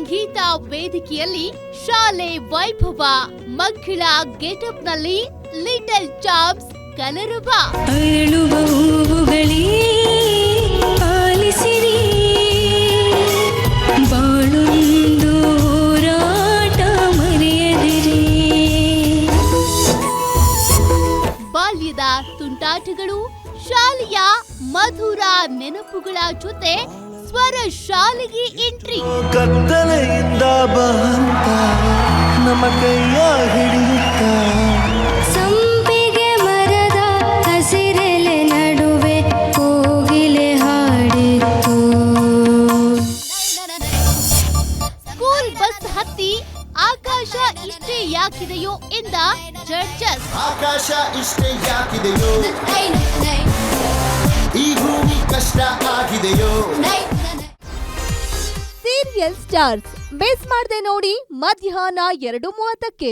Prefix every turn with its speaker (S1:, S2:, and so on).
S1: ಸಂಗೀತ ವೇದಿಕೆಯಲ್ಲಿ ಶಾಲೆ ವೈಭವ, ಮಕ್ಕಳ ಗೆಟಪ್ನಲ್ಲಿ ಲಿಟಲ್ ಚಾಂಪ್ಸ್ ಕಲರವ.
S2: ಅರಳುವ ಹೂವುಗಳೇ ಆಲಿಸಿರಿ, ಬಾಳೊಂದು ಹೋರಾಟ ಮರೆಯದಿರಿ.
S1: ಬಾಲ್ಯದ ತುಂಟಾಟಗಳು, ಶಾಲೆಯ ಮಧುರ ನೆನಪುಗಳ ಜೊತೆ ಸ್ವರ ಶಾಲೆಗೆ ಎಂಟ್ರಿ.
S3: ಕತ್ತಲೆಯಿಂದ ಬಂತ ನಮ್ಮ ಕೈಯ ಹಿಡಿಯುತ್ತ,
S2: ಸಂಪಿಗೆ ಮರದ ಹಸಿರೆಲೆ ನಡುವೆ ಕೋಗಿಲೆ ಹಾಡಿತು.
S1: ಸ್ಕೂಲ್ ಬಸ್ ಹತ್ತಿ ಆಕಾಶ ಇಷ್ಟೇ ಯಾಕಿದೆಯೋ ಎಂದ ಜಡ್ಜಸ್.
S4: ಆಕಾಶ ಇಷ್ಟೇ ಯಾಕಿದೆಯೋ, ಈ ಭೂಮಿ ಕಷ್ಟ ಆಗಿದೆಯೋ.
S1: ಸೀರಿಯಲ್ ಸ್ಟಾರ್ಸ್ ಮಿಸ್ ಮಾಡದೆ ನೋಡಿ ಮಧ್ಯಾಹ್ನ 2:30ಕ್ಕೆ.